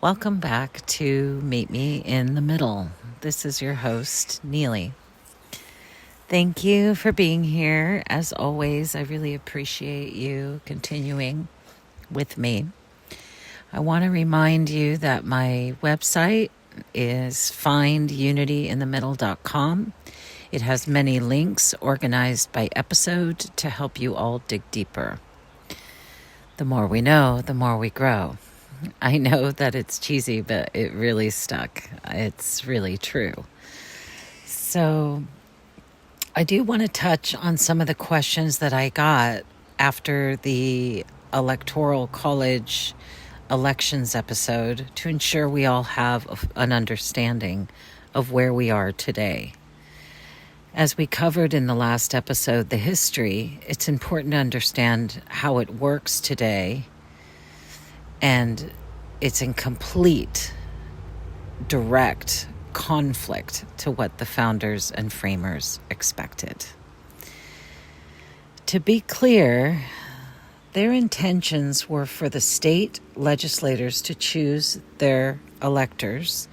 Welcome back to Meet Me in the Middle. This is your host, Neely. Thank you for being here. As always, I really appreciate you continuing with me. I want to remind you that my website is findunityinthemiddle.com. It has many links organized by episode to help you all dig deeper. The more we know, the more we grow. I know that it's cheesy, but it really stuck. It's really true. So I do want to touch on some of the questions that I got after the Electoral College elections episode to ensure we all have an understanding of where we are today. As we covered in the last episode, the history, it's important to understand how it works today. And it's in complete, direct conflict to what the founders and framers expected. To be clear, their intentions were for the state legislators to choose their electors,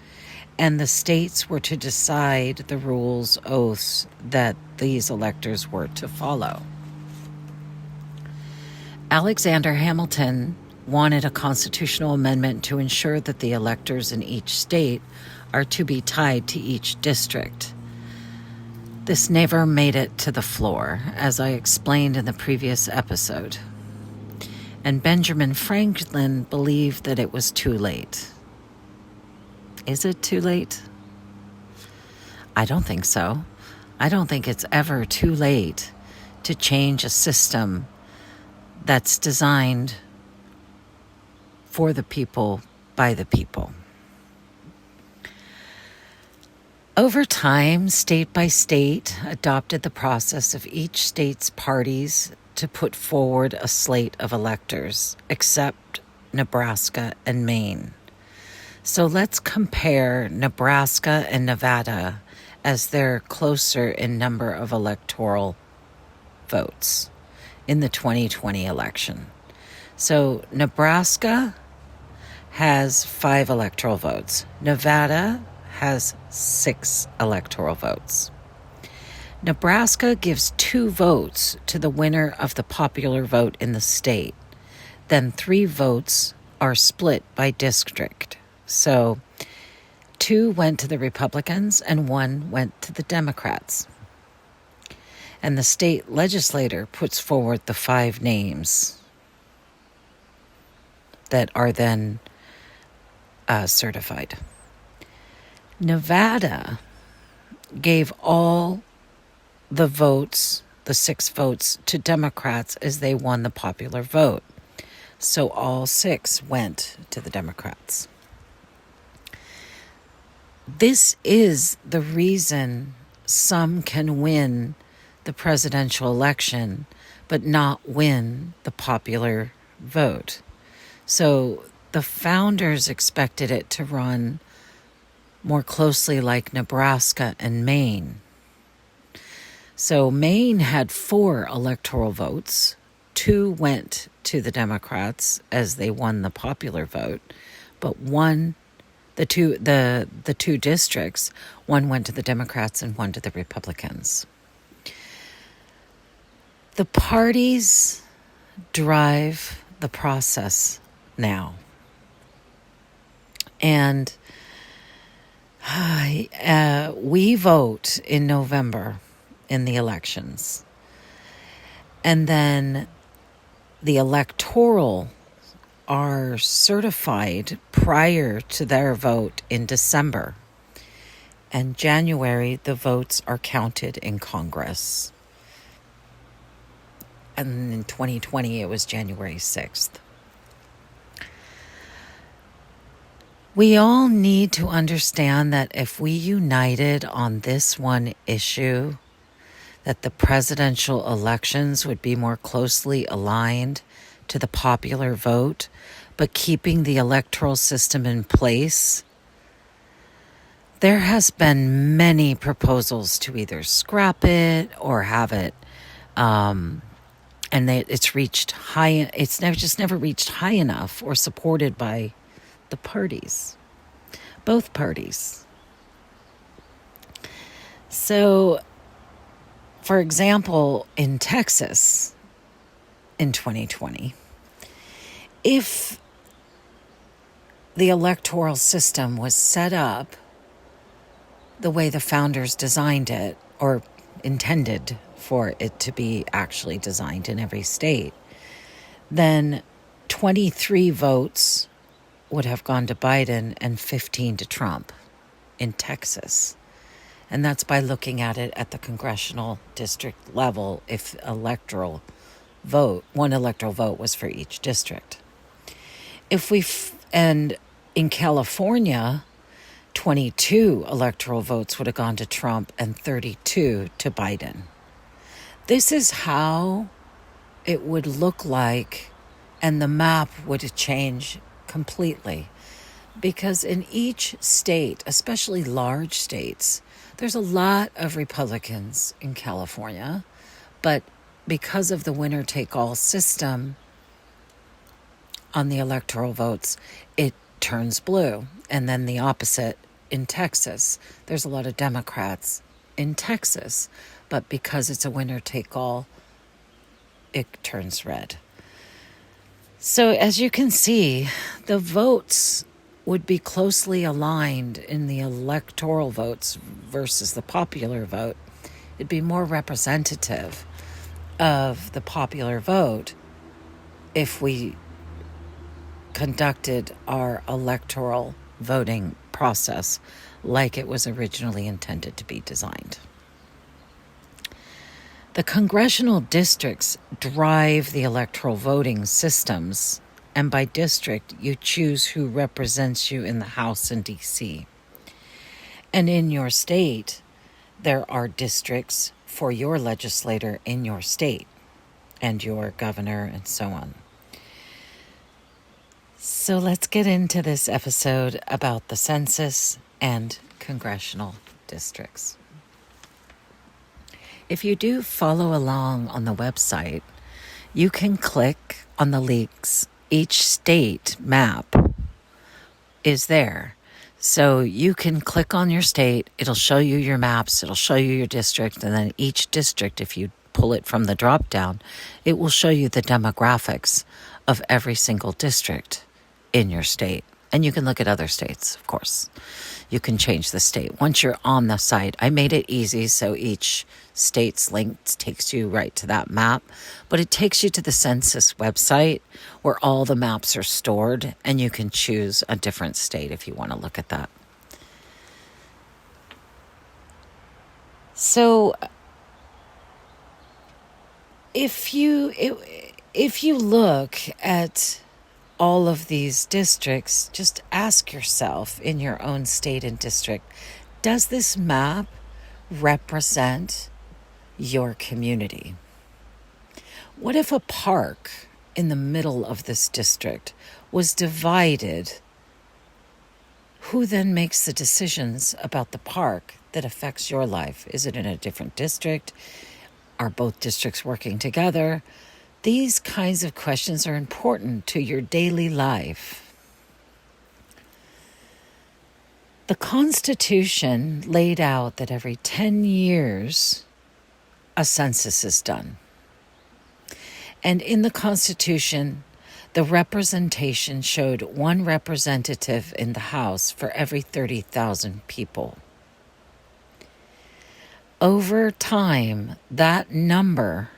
and the states were to decide the rules, oaths that these electors were to follow. Alexander Hamilton wanted a constitutional amendment to ensure that the electors in each state are to be tied to each district. This never made it to the floor, as I explained in the previous episode. And Benjamin Franklin believed that it was too late. Is it too late? I don't think so. I don't think it's ever too late to change a system that's designed for the people, by the people. Over time, state by state adopted the process of each state's parties to put forward a slate of electors, except Nebraska and Maine. So let's compare Nebraska and Nevada as they're closer in number of electoral votes in the 2020 election. So Nebraska has 5 electoral votes. Nevada has 6 electoral votes. Nebraska gives 2 votes to the winner of the popular vote in the state. Then 3 votes are split by district. So 2 went to the Republicans and 1 went to the Democrats. And the state legislator puts forward the 5 names that are then certified. Nevada gave all the votes, the 6 votes, to Democrats as they won the popular vote. So all 6 went to the Democrats. This is the reason some can win the presidential election, but not win the popular vote. So the founders expected it to run more closely like Nebraska and Maine. So Maine had 4 electoral votes. 2 went to the Democrats as they won the popular vote, but the two districts, 1 went to the Democrats and 1 to the Republicans. The parties drive the process now. And we vote in November in the elections. And then the electoral are certified prior to their vote in December. And January, the votes are counted in Congress. And in 2020, it was January 6th. We all need to understand that if we united on this one issue, that the presidential elections would be more closely aligned to the popular vote, but keeping the electoral system in place. There has been many proposals to either scrap it or have it, it's reached high. It's never reached high enough or supported by the parties, both parties. So, for example, in Texas in 2020, if the electoral system was set up the way the founders designed it, or intended for it to be actually designed in every state, then 23 votes would have gone to Biden and 15 to Trump in Texas. And that's by looking at it at the congressional district level, if one electoral vote was for each district. And in California, 22 electoral votes would have gone to Trump and 32 to Biden. This is how it would look like, and the map would change completely. Because in each state, especially large states, there's a lot of Republicans in California, but because of the winner-take-all system on the electoral votes, it turns blue. And then the opposite in Texas. There's a lot of Democrats in Texas, but because it's a winner-take-all, it turns red. So as you can see, the votes would be closely aligned in the electoral votes versus the popular vote. It'd be more representative of the popular vote if we conducted our electoral voting process like it was originally intended to be designed. The congressional districts drive the electoral voting systems, and by district, you choose who represents you in the House and D.C. And in your state, there are districts for your legislator in your state and your governor and so on. So let's get into this episode about the census and congressional districts. If you do follow along on the website, you can click on the links. Each state map is there. So you can click on your state, it'll show you your maps, it'll show you your district, and then each district, if you pull it from the drop down, it will show you the demographics of every single district in your state. And you can look at other states, of course. You can change the state. Once you're on the site, I made it easy so each state's link takes you right to that map. But it takes you to the census website where all the maps are stored, and you can choose a different state if you want to look at that. So if you look at all of these districts, just ask yourself in your own state and district, does this map represent your community? What if a park in the middle of this district was divided? Who then makes the decisions about the park that affects your life? Is it in a different district? Are both districts working together? These kinds of questions are important to your daily life. The Constitution laid out that every 10 years, a census is done. And in the Constitution, the representation showed one representative in the House for every 30,000 people. Over time, that number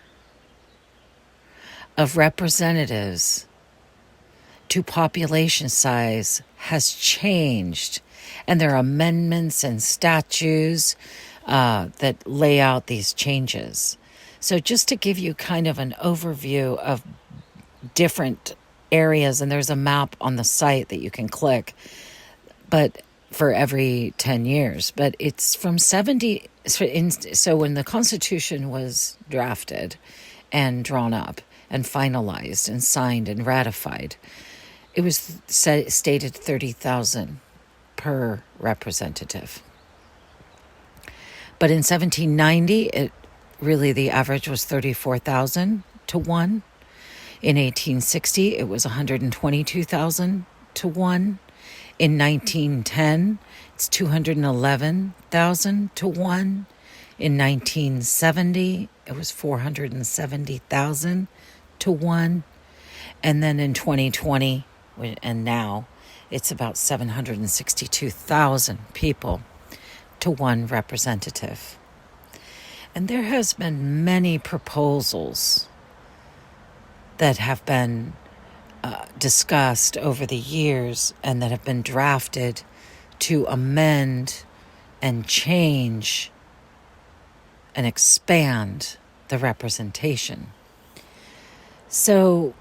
of representatives to population size has changed, and there are amendments and statutes that lay out these changes. So just to give you kind of an overview of different areas, and there's a map on the site that you can click, but for every 10 years, but it's from 70. So when the Constitution was drafted and drawn up and finalized and signed and ratified, it was stated 30,000 per representative. But in 1790, the average was 34,000 to 1. In 1860, it was 122,000 to 1. In 1910, it's 211,000 to 1. In 1970, it was 470,000 to 1. And then in 2020, and now, it's about 762,000 people to one representative. And there has been many proposals that have been discussed over the years and that have been drafted to amend and change and expand the representation. So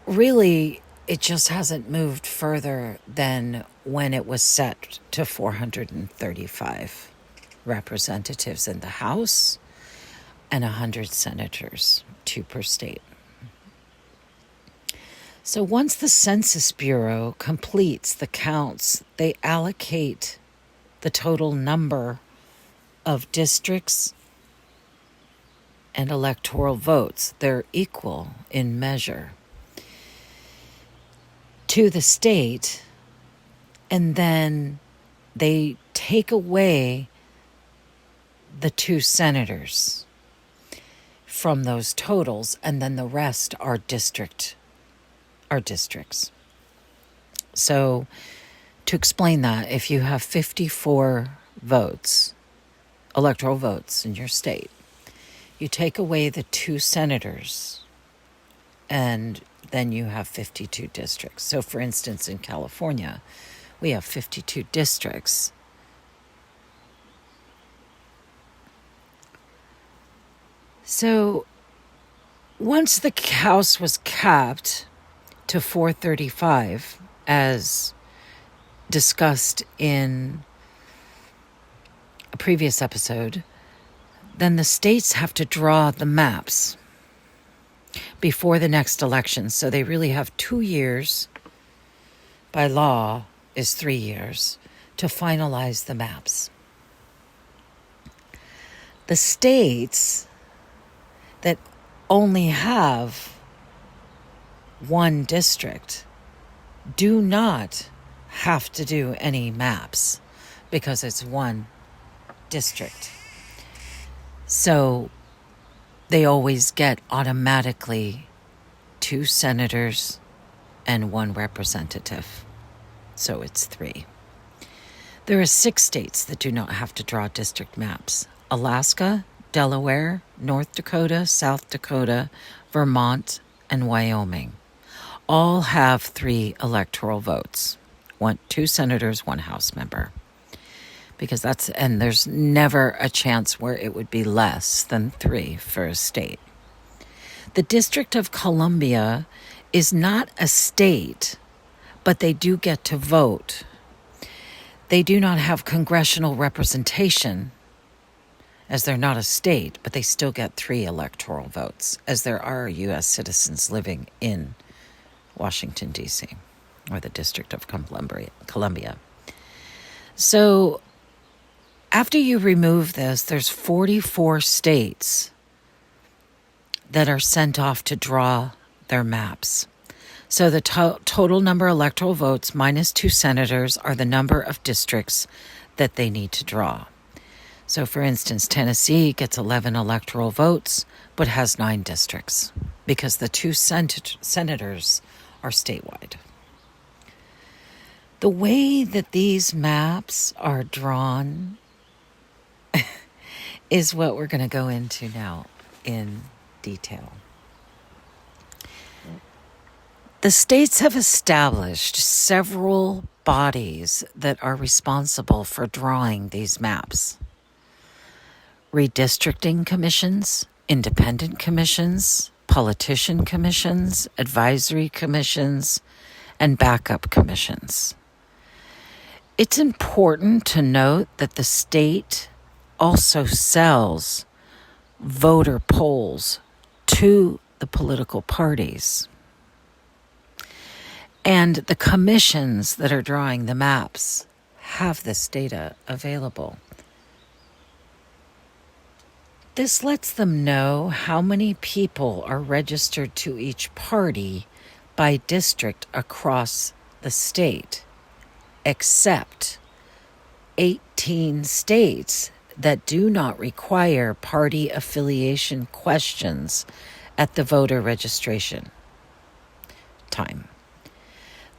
really, it just hasn't moved further than when it was set to 435 representatives in the House and 100 senators, 2 per state. So once the Census Bureau completes the counts, they allocate the total number of districts and electoral votes. They're equal in measure to the state, and then they take away the 2 senators from those totals, and then the rest are districts. So to explain that, if you have 54 votes, electoral votes in your state, you take away the 2 senators, and then you have 52 districts. So for instance, in California, we have 52 districts. So once the House was capped to 435, as discussed in a previous episode, then the states have to draw the maps before the next election. So they really have 2 years, by law is 3 years, to finalize the maps. The states that only have 1 district do not have to do any maps because it's 1 district. So they always get automatically 2 senators and 1 representative. So it's 3. There are 6 states that do not have to draw district maps: Alaska, Delaware, North Dakota, South Dakota, Vermont, and Wyoming. All have 3 electoral votes. 2 senators, 1 House member. And there's never a chance where it would be less than 3 for a state. The District of Columbia is not a state, but they do get to vote. They do not have congressional representation, as they're not a state, but they still get 3 electoral votes, as there are U.S. citizens living in Washington, D.C., or the District of Columbia. So after you remove this, there's 44 states that are sent off to draw their maps. So the total number of electoral votes minus 2 senators are the number of districts that they need to draw. So for instance, Tennessee gets 11 electoral votes, but has 9 districts because the 2 senators are statewide. The way that these maps are drawn is what we're going to go into now in detail. The states have established several bodies that are responsible for drawing these maps: redistricting commissions, independent commissions, politician commissions, advisory commissions, and backup commissions. It's important to note that the state also sells voter polls to the political parties. And the commissions that are drawing the maps have this data available. This lets them know how many people are registered to each party by district across the state, except 18 states that do not require party affiliation questions at the voter registration time.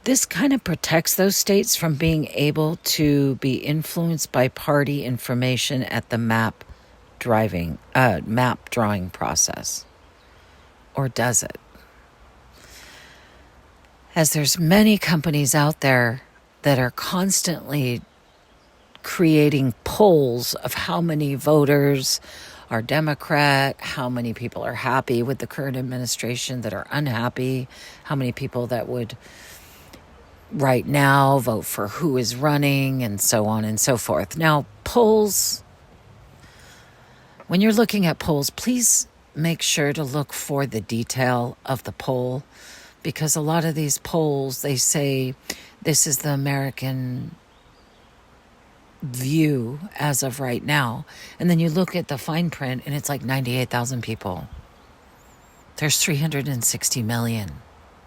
This kind of protects those states from being able to be influenced by party information at the map drawing process. Or does it? As there's many companies out there that are constantly creating polls of how many voters are Democrat, how many people are happy with the current administration that are unhappy, how many people that would right now vote for who is running, and so on and so forth. Now, polls, when you're looking at polls, please make sure to look for the detail of the poll, because a lot of these polls, they say this is the American view as of right now. And then you look at the fine print and it's like 98,000 people. There's 360 million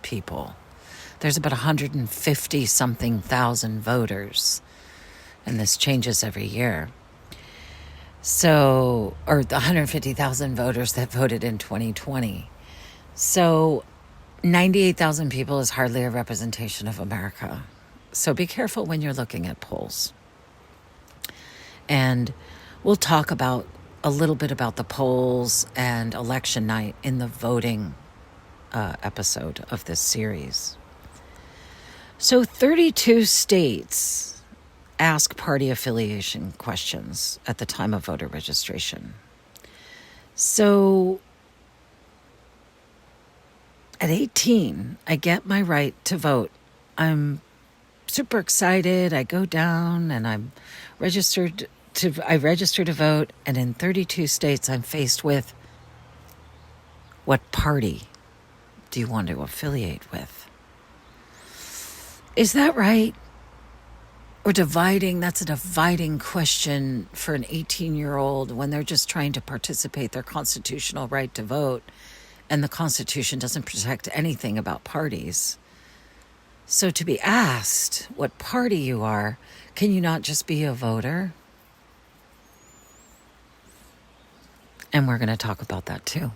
people. There's about 150 something thousand voters. And this changes every year. So, or the 150,000 voters that voted in 2020. So 98,000 people is hardly a representation of America. So be careful when you're looking at polls. And we'll talk about a little bit about the polls and election night in the voting episode of this series. So 32 states ask party affiliation questions at the time of voter registration. So at 18, I get my right to vote. I'm super excited. I go down and I register to vote, and in 32 states I'm faced with, what party do you want to affiliate with? Is that right? Or dividing? That's a dividing question for an 18-year-old when they're just trying to participate their constitutional right to vote, and the Constitution doesn't protect anything about parties. So to be asked what party you are, can you not just be a voter? And we're going to talk about that too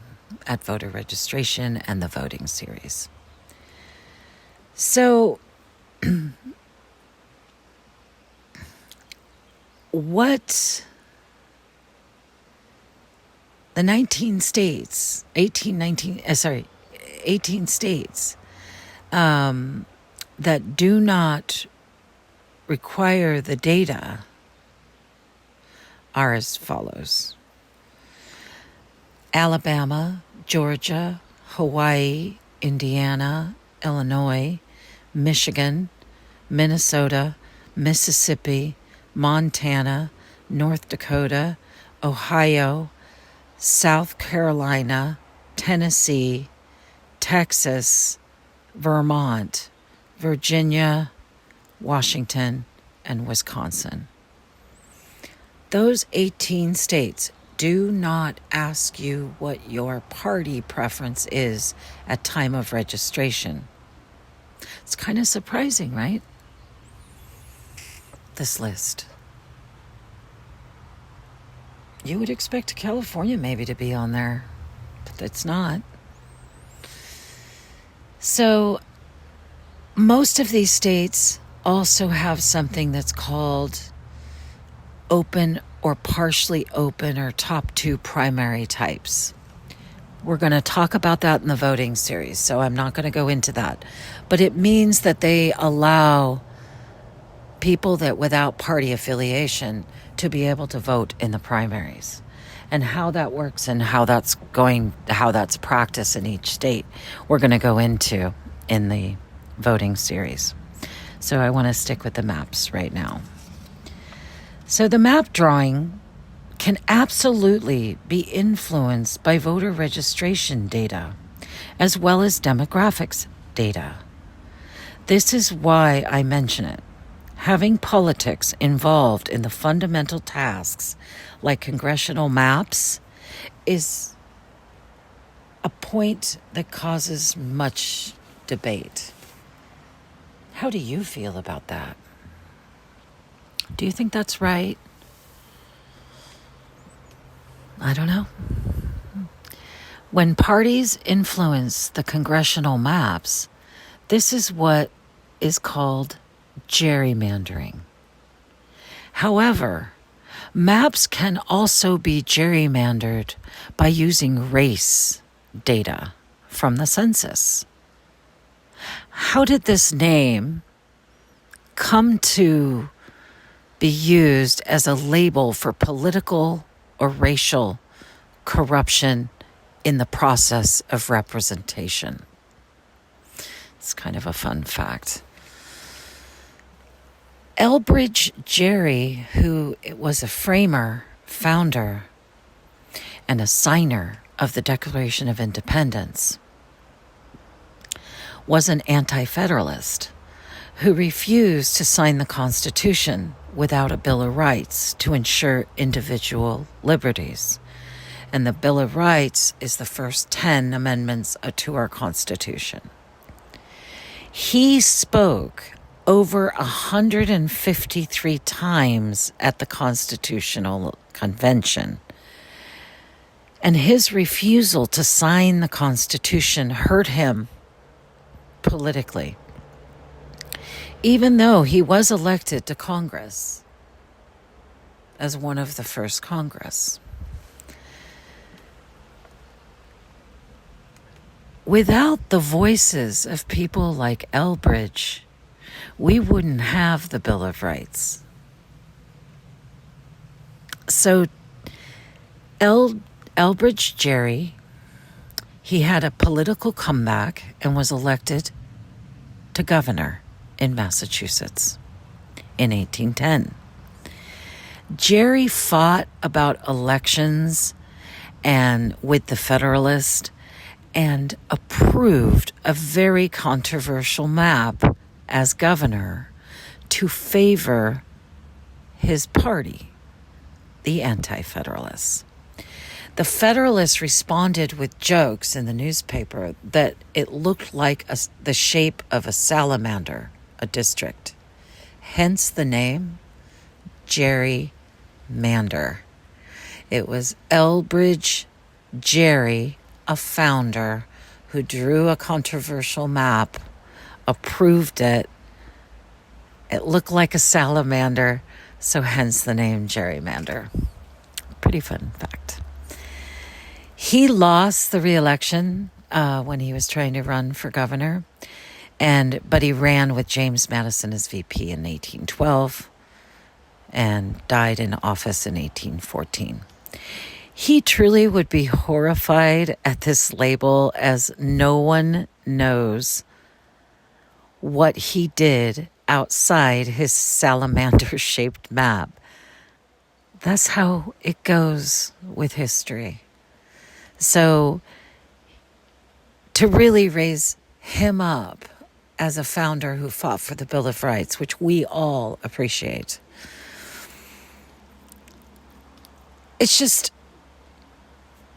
at voter registration and the voting series. So what the 18 states that do not require the data are as follows: Alabama, Georgia, Hawaii, Indiana, Illinois, Michigan, Minnesota, Mississippi, Montana, North Dakota, Ohio, South Carolina, Tennessee, Texas, Vermont, Virginia, Washington, and Wisconsin. Those 18 states do not ask you what your party preference is at time of registration. It's kind of surprising, right? This list. You would expect California maybe to be on there, but it's not. So most of these states also have something that's called open or partially open or top two primary types. We're going to talk about that in the voting series, so I'm not going to go into that. But it means that they allow people that without party affiliation to be able to vote in the primaries. And how that works and how that's practiced in each state, we're going to go into in the voting series. So I want to stick with the maps right now. So the map drawing can absolutely be influenced by voter registration data, as well as demographics data. This is why I mention it. Having politics involved in the fundamental tasks like congressional maps is a point that causes much debate. How do you feel about that? Do you think that's right? I don't know. When parties influence the congressional maps, this is what is called gerrymandering. However, maps can also be gerrymandered by using race data from the census. How did this name come to be used as a label for political or racial corruption in the process of representation? It's kind of a fun fact. Elbridge Gerry, who was a framer, founder, and a signer of the Declaration of Independence, was an anti-federalist who refused to sign the Constitution without a Bill of Rights to ensure individual liberties. And the Bill of Rights is the first 10 amendments to our Constitution. He spoke over 153 times at the Constitutional Convention. And his refusal to sign the Constitution hurt him politically, even though he was elected to Congress as one of the first Congress. Without the voices of people like Elbridge, we wouldn't have the Bill of Rights. So Elbridge Gerry, he had a political comeback and was elected to governor in Massachusetts in 1810. Gerry fought about elections and with the Federalist and approved a very controversial map as governor to favor his party, the Anti-Federalists. The Federalists responded with jokes in the newspaper that it looked like the shape of a salamander, a district. Hence the name gerrymander. It was Elbridge Gerry, a founder who drew a controversial map, approved it. It looked like a salamander, so hence the name gerrymander. Pretty fun fact. He lost the re-election when he was trying to run for governor, but he ran with James Madison as VP in 1812 and died in office in 1814. He truly would be horrified at this label, as no one knows what he did outside his salamander-shaped map. That's how it goes with history. So to really raise him up as a founder who fought for the Bill of Rights, which we all appreciate, it's just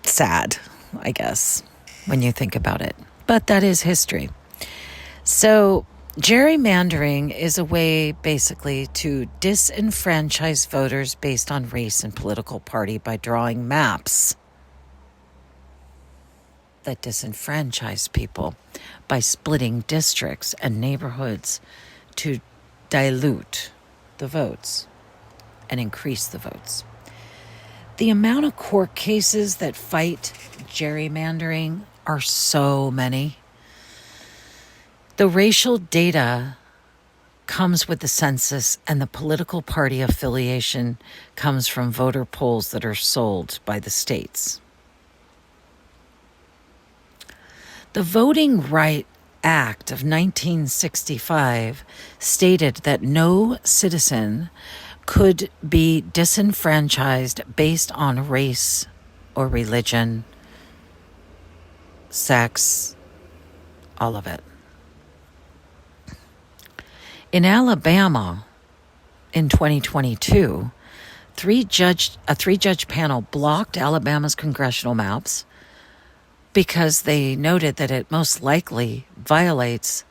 sad, I guess, when you think about it. But that is history. So gerrymandering is a way basically to disenfranchise voters based on race and political party by drawing maps that disenfranchise people by splitting districts and neighborhoods to dilute the votes and increase the votes. The amount of court cases that fight gerrymandering are so many. The racial data comes with the census, and the political party affiliation comes from voter polls that are sold by the states. The Voting Rights Act of 1965 stated that no citizen could be disenfranchised based on race or religion, sex, all of it. In Alabama, in 2022, a three-judge panel blocked Alabama's congressional maps because they noted that it most likely violates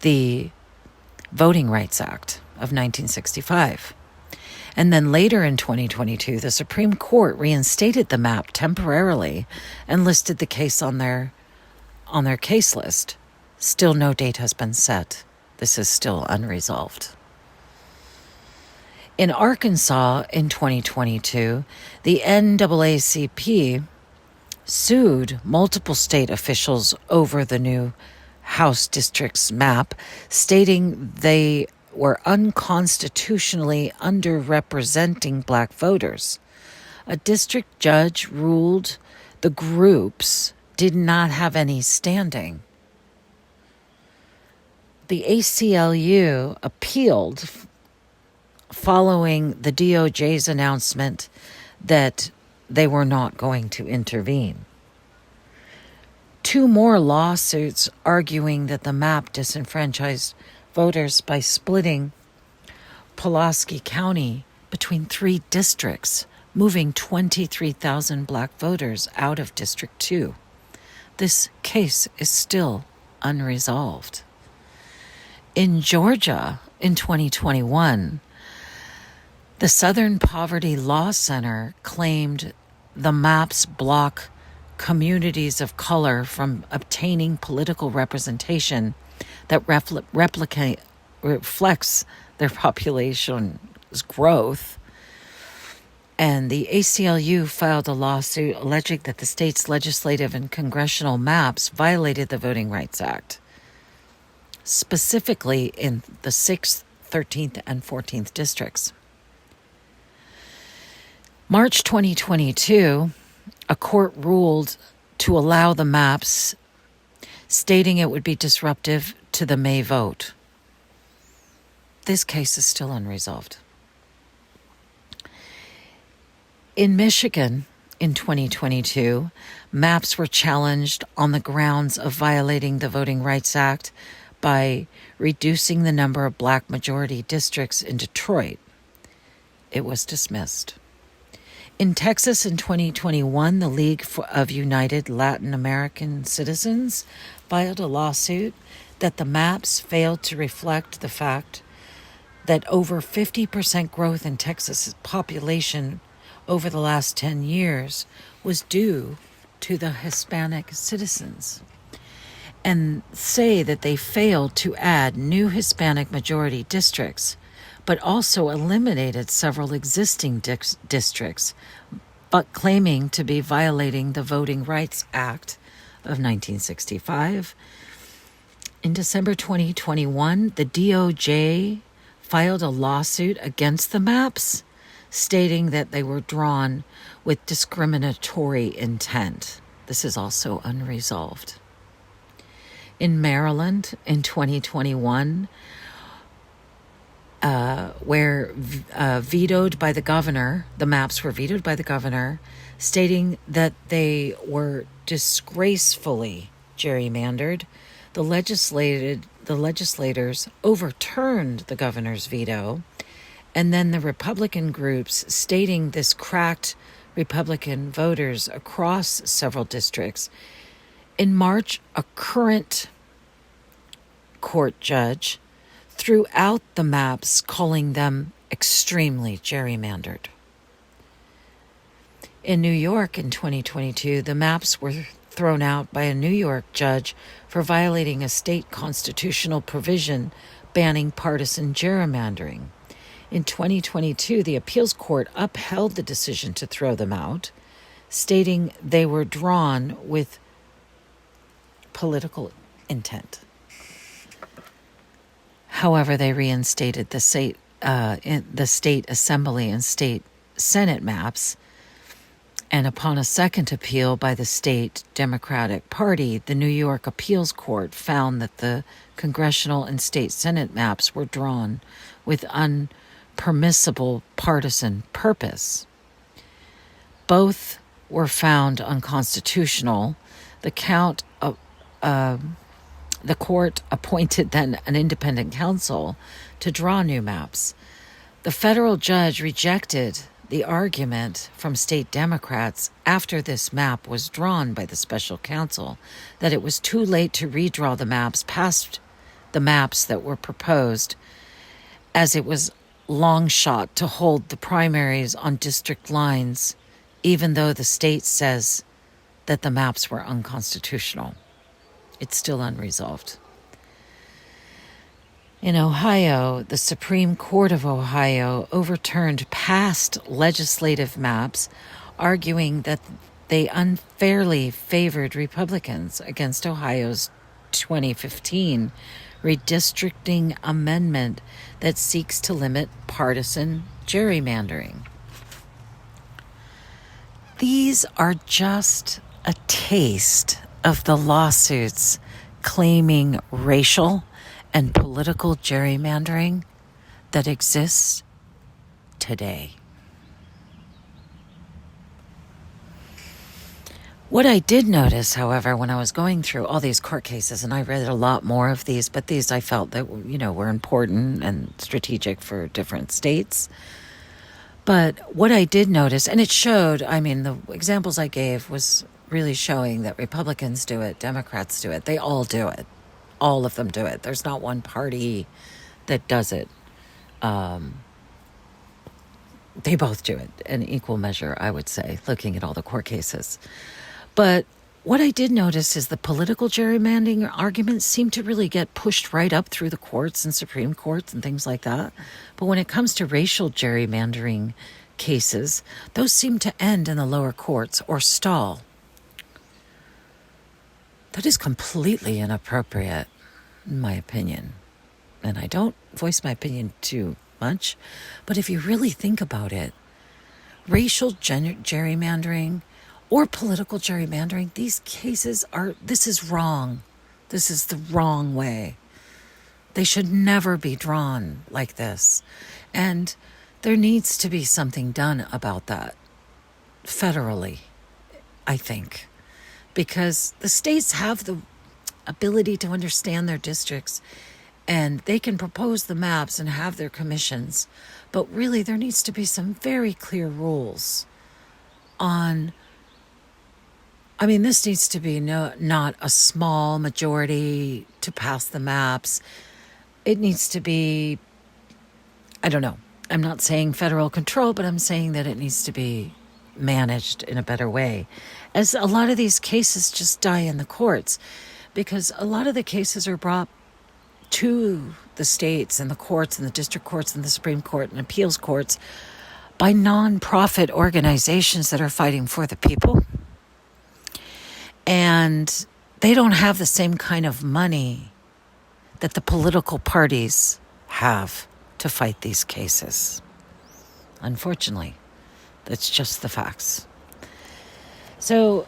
the Voting Rights Act of 1965. And then later in 2022, the Supreme Court reinstated the map temporarily and listed the case on their case list. Still no date has been set. This is still unresolved. In Arkansas in 2022, the NAACP sued multiple state officials over the new House district's map, stating they were unconstitutionally underrepresenting black voters. A district judge ruled the groups did not have any standing. The ACLU appealed following the DOJ's announcement that they were not going to intervene. 2 more lawsuits arguing that the map disenfranchised voters by splitting Pulaski County between 3 districts, moving 23,000 black voters out of District 2. This case is still unresolved. In Georgia, in 2021, the Southern Poverty Law Center claimed the maps block communities of color from obtaining political representation that reflects their population's growth. And the ACLU filed a lawsuit alleging that the state's legislative and congressional maps violated the Voting Rights Act, specifically in the 6th, 13th, and 14th districts. March 2022, a court ruled to allow the maps, stating it would be disruptive to the May vote. This case is still unresolved. In Michigan, in 2022, maps were challenged on the grounds of violating the Voting Rights Act by reducing the number of black majority districts in Detroit. It was dismissed. In Texas in 2021, the League of United Latin American Citizens filed a lawsuit that the maps failed to reflect the fact that over 50% growth in Texas' population over the last 10 years was due to the Hispanic citizens, and say that they failed to add new Hispanic majority districts, but also eliminated several existing districts, but claiming to be violating the Voting Rights Act of 1965. In December 2021, the DOJ filed a lawsuit against the maps, stating that they were drawn with discriminatory intent. This is also unresolved. In Maryland, in 2021, where vetoed by the governor, the maps were vetoed by the governor, stating that they were disgracefully gerrymandered. The legislators overturned the governor's veto, and then the Republican groups, stating this cracked Republican voters across several districts. In March, a current court judge threw out the maps, calling them extremely gerrymandered. In New York in 2022, the maps were thrown out by a New York judge for violating a state constitutional provision banning partisan gerrymandering. In 2022, the appeals court upheld the decision to throw them out, stating they were drawn with political intent. However, they reinstated the state assembly and state senate maps, and upon a second appeal by the state Democratic Party, the New York Appeals Court found that the congressional and state senate maps were drawn with unpermissible partisan purpose. Both were found unconstitutional. The court appointed then an independent counsel to draw new maps. The federal judge rejected the argument from state Democrats after this map was drawn by the special counsel that it was too late to redraw the maps past the maps that were proposed, as it was long shot to hold the primaries on district lines, even though the state says that the maps were unconstitutional. It's still unresolved. In Ohio, the Supreme Court of Ohio overturned past legislative maps, arguing that they unfairly favored Republicans against Ohio's 2015 redistricting amendment that seeks to limit partisan gerrymandering. These are just a taste of the lawsuits claiming racial and political gerrymandering that exists today. What I did notice, however, when I was going through all these court cases, and I read a lot more of these, but these I felt that, were important and strategic for different states. But what I did notice, and it showed, the examples I gave was really showing that Republicans do it, Democrats do it, they all do it. All of them do it. There's not one party that does it. They both do it in equal measure, I would say, looking at all the court cases. But what I did notice is the political gerrymandering arguments seem to really get pushed right up through the courts and Supreme Courts and things like that. But when it comes to racial gerrymandering cases, those seem to end in the lower courts or stall. That is completely inappropriate, in my opinion. And I don't voice my opinion too much, but if you really think about it, racial gerrymandering or political gerrymandering, these cases this is wrong. This is the wrong way. They should never be drawn like this. And there needs to be something done about that federally, I think. Because the states have the ability to understand their districts and they can propose the maps and have their commissions. But really, there needs to be some very clear rules on, this needs to be not a small majority to pass the maps. It needs to be, I don't know. I'm not saying federal control, but I'm saying that it needs to be managed in a better way, as a lot of these cases just die in the courts because a lot of the cases are brought to the states and the courts and the district courts and the Supreme Court and appeals courts by non-profit organizations that are fighting for the people, and they don't have the same kind of money that the political parties have to fight these cases. Unfortunately, that's just the facts. So,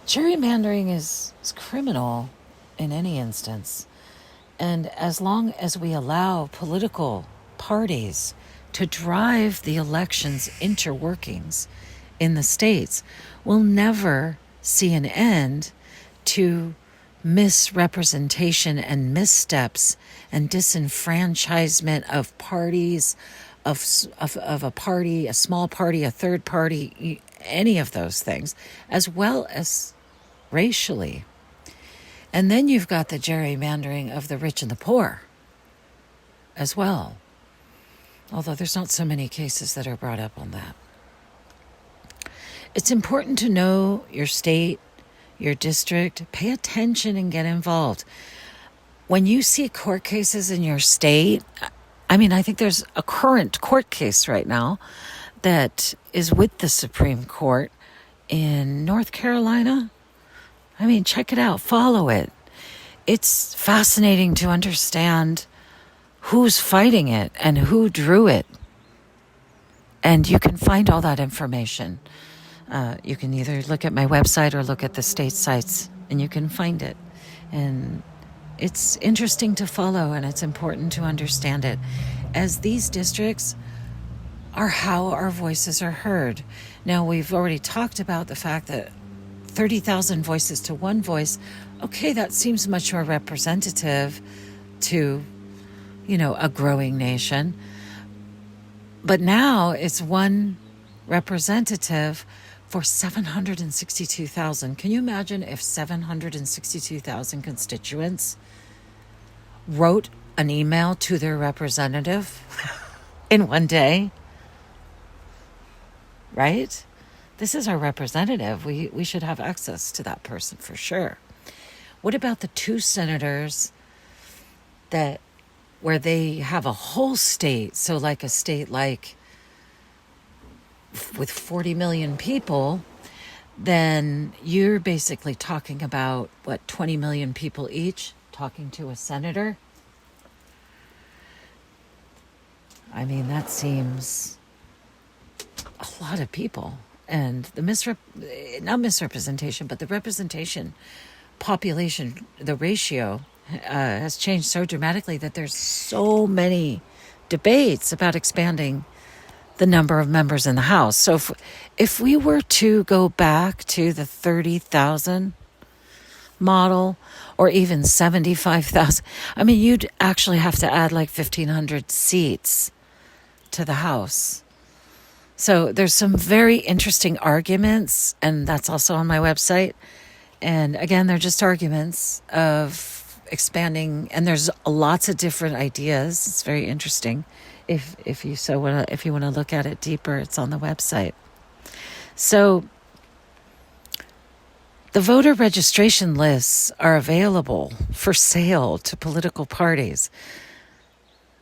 gerrymandering is criminal in any instance. And as long as we allow political parties to drive the election's interworkings in the states, we'll never see an end to misrepresentation and missteps and disenfranchisement of parties, of a party, a small party, a third party, any of those things, as well as racially. And then you've got the gerrymandering of the rich and the poor as well. Although there's not so many cases that are brought up on that. It's important to know your state, your district, pay attention and get involved. When you see court cases in your state, I think there's a current court case right now that is with the Supreme Court in North Carolina. Check it out, follow it. It's fascinating to understand who's fighting it and who drew it. And you can find all that information. You can either look at my website or look at the state sites, and you can find it. And it's interesting to follow, and it's important to understand it, as these districts are how our voices are heard. Now, we've already talked about the fact that 30,000 voices to one voice, okay, that seems much more representative to, a growing nation. But now it's one representative for 762,000. Can you imagine if 762,000 constituents wrote an email to their representative in one day, right? This is our representative. We should have access to that person for sure. What about the two senators that where they have a whole state? So like a state like with 40 million people, then you're basically talking about, 20 million people each talking to a senator? I mean, that seems a lot of people. And the not misrepresentation, but the representation, population, the ratio has changed so dramatically that there's so many debates about expanding the number of members in the House. So if we were to go back to the 30,000 model or even 75,000, I mean, you'd actually have to add like 1,500 seats to the House. So there's some very interesting arguments, and that's also on my website. And again, they're just arguments of expanding, and there's lots of different ideas. It's very interesting. If you want to look at it deeper, it's on the website. So the voter registration lists are available for sale to political parties.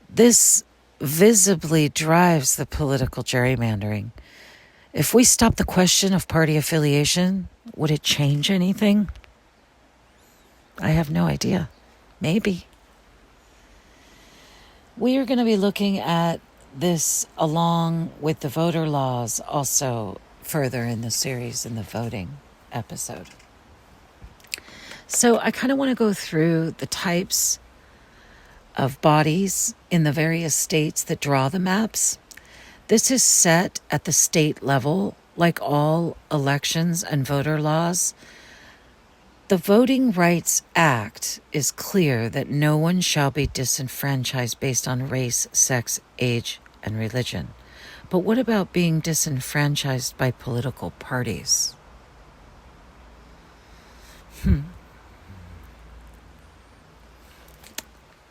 This visibly drives the political gerrymandering. If we stop the question of party affiliation, would it change anything? I have no idea. Maybe. We are going to be looking at this along with the voter laws also further in the series in the voting episode. So I kind of want to go through the types of bodies in the various states that draw the maps. This is set at the state level, like all elections and voter laws. The Voting Rights Act is clear that no one shall be disenfranchised based on race, sex, age, and religion. But what about being disenfranchised by political parties?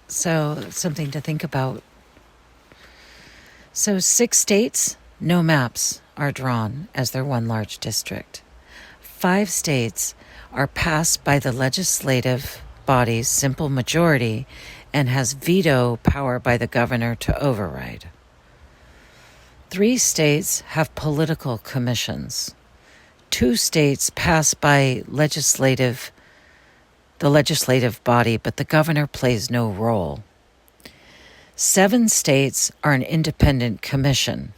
So, something to think about. So 6 states, no maps are drawn as their one large district. 5 states are passed by the legislative body's simple majority and has veto power by the governor to override. 3 states have political commissions. 2 states pass by the legislative body, but the governor plays no role. 7 states are an independent commission,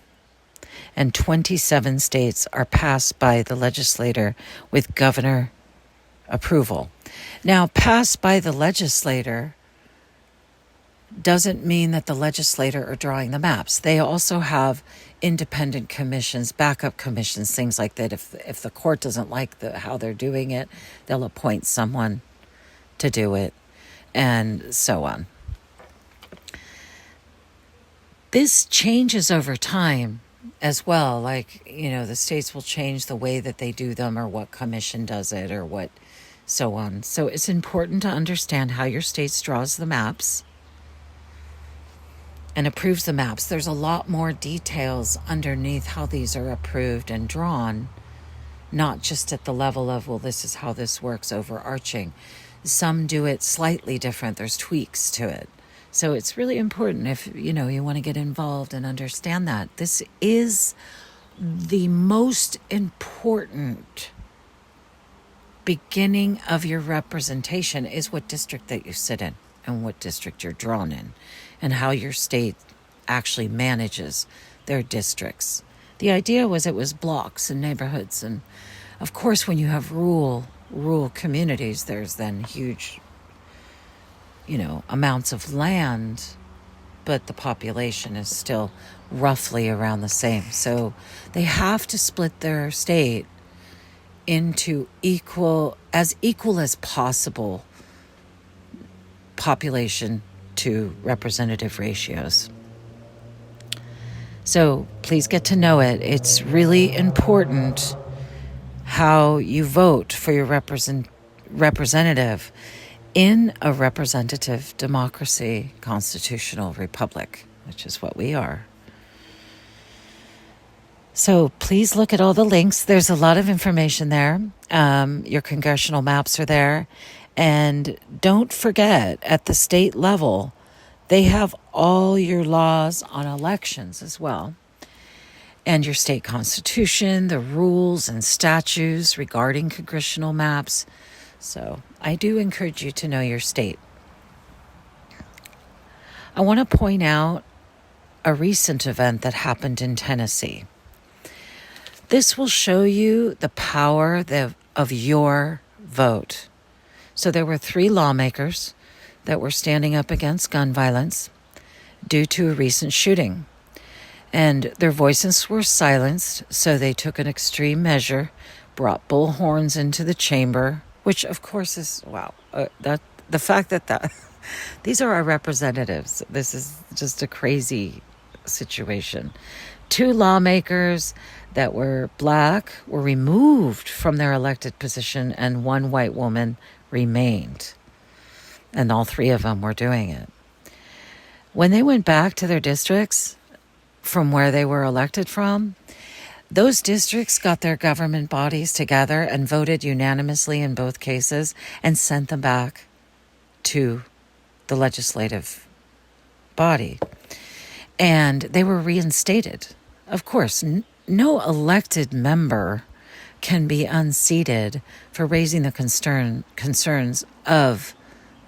and 27 states are passed by the legislator with governor approval. Now, passed by the legislator doesn't mean that the legislator are drawing the maps. They also have independent commissions, backup commissions, things like that. If the court doesn't like how they're doing it, they'll appoint someone to do it, and so on. This changes over time as well. Like, the states will change the way that they do them or what commission does it or what, so on. So it's important to understand how your state draws the maps and approves the maps. There's a lot more details underneath how these are approved and drawn, not just at the level of, well, this is how this works overarching. Some do it slightly different. There's tweaks to it. So it's really important if, you want to get involved and understand that. This is the most important beginning of your representation is what district that you sit in and what district you're drawn in and how your state actually manages their districts. The idea was it was blocks and neighborhoods. And of course, when you have rural communities, there's then huge amounts of land, but the population is still roughly around the same. So they have to split their state into equal as possible population to representative ratios. So please get to know it. It's really important how you vote for your representative. in a representative democracy, constitutional republic, which is what we are. So please look at all the links. There's a lot of information there. Your congressional maps are there. And don't forget, at the state level, they have all your laws on elections as well. And your state constitution, the rules and statutes regarding congressional maps. So I do encourage you to know your state. I want to point out a recent event that happened in Tennessee. This will show you the power of your vote. So there were 3 lawmakers that were standing up against gun violence due to a recent shooting. And their voices were silenced, so they took an extreme measure, brought bullhorns into the chamber, which of course is, that the fact that these are our representatives. This is just a crazy situation. 2 lawmakers that were black were removed from their elected position, and 1 white woman remained. And all 3 of them were doing it. When they went back to their districts from where they were elected from, those districts got their government bodies together and voted unanimously in both cases and sent them back to the legislative body. And they were reinstated. Of course, no elected member can be unseated for raising the concerns of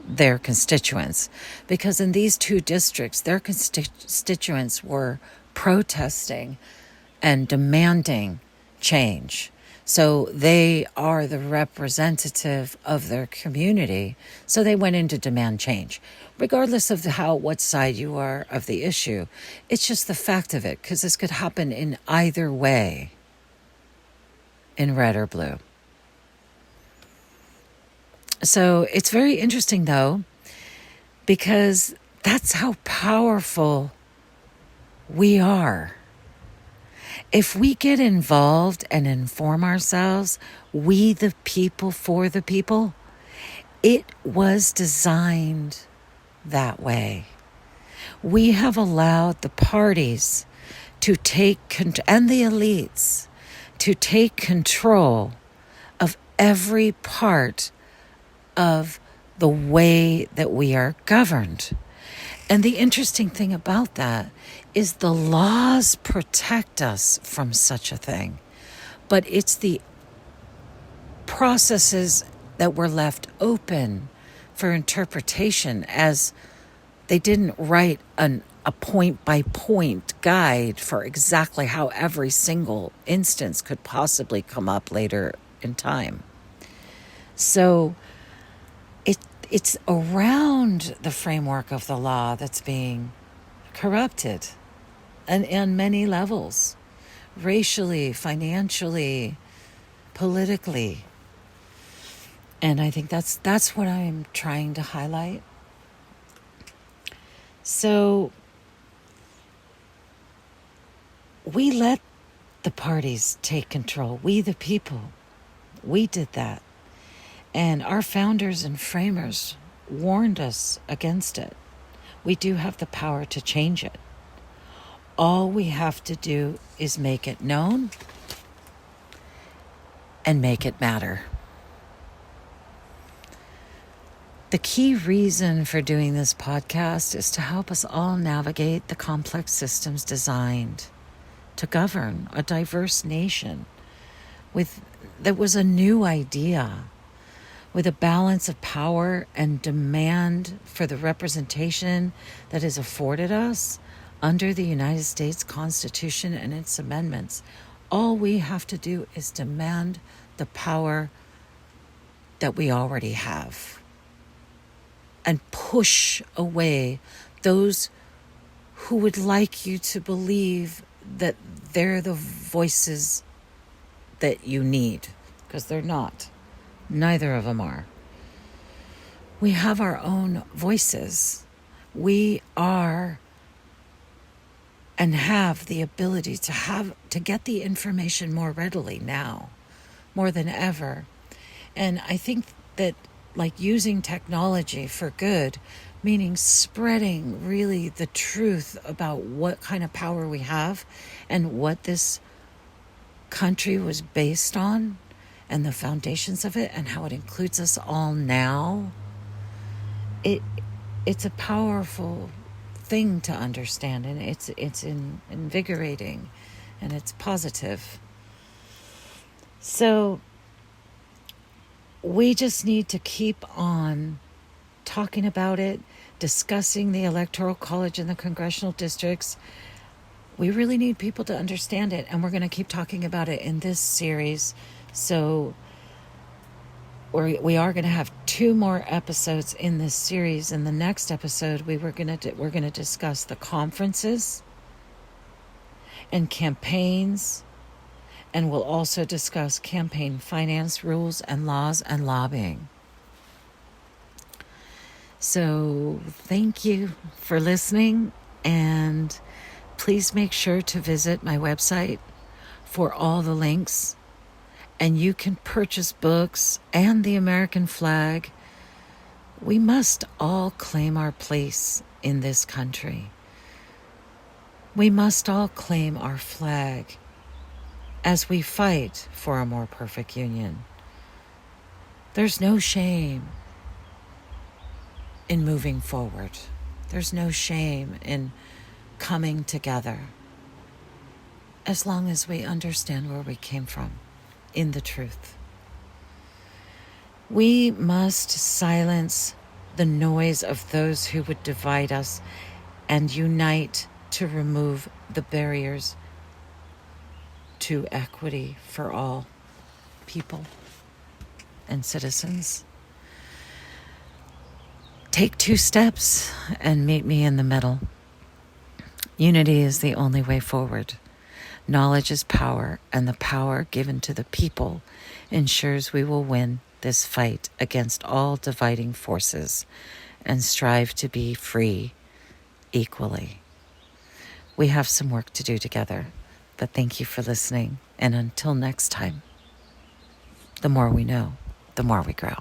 their constituents, because in these 2 districts, their constituents were protesting and demanding change. So they are the representative of their community. So they went in to demand change, regardless of what side you are of the issue. It's just the fact of it, because this could happen in either way, in red or blue. So it's very interesting, though, because that's how powerful we are. If we get involved and inform ourselves, we the people for the people, it was designed that way. We have allowed the parties to and the elites to take control of every part of the way that we are governed. And the interesting thing about that is the laws protect us from such a thing. But it's the processes that were left open for interpretation, as they didn't write a point-by-point guide for exactly how every single instance could possibly come up later in time. So it's around the framework of the law that's being corrupted, and on many levels, racially, financially, politically. And I think that's what I'm trying to highlight. So we let the parties take control. We the people, we did that. And our founders and framers warned us against it. We do have the power to change it. All we have to do is make it known and make it matter. The key reason for doing this podcast is to help us all navigate the complex systems designed to govern a diverse nation that was a new idea, with a balance of power and demand for the representation that is afforded us under the United States Constitution and its amendments. All we have to do is demand the power that we already have and push away those who would like you to believe that they're the voices that you need, because they're not. Neither of them are. We have our own voices. We are and have the ability to get the information more readily now, more than ever. And I think that like using technology for good, meaning spreading really the truth about what kind of power we have and what this country was based on and the foundations of it and how it includes us all now. It's a powerful thing to understand, and it's invigorating, and it's positive. So we just need to keep on talking about it, discussing the Electoral College and the congressional districts. We really need people to understand it, and we're going to keep talking about it in this series. So we are going to have 2 more episodes in this series. In the next episode, we're going to discuss the conferences and campaigns, and we'll also discuss campaign finance rules and laws and lobbying. So thank you for listening, and please make sure to visit my website for all the links. And you can purchase books and the American flag. We must all claim our place in this country. We must all claim our flag as we fight for a more perfect union. There's no shame in moving forward. There's no shame in coming together, as long as we understand where we came from in the truth. We must silence the noise of those who would divide us and unite to remove the barriers to equity for all people and citizens. Take 2 steps and meet me in the middle. Unity is the only way forward. Knowledge is power, and the power given to the people ensures we will win this fight against all dividing forces and strive to be free equally. We have some work to do together, but thank you for listening. And until next time, the more we know, the more we grow.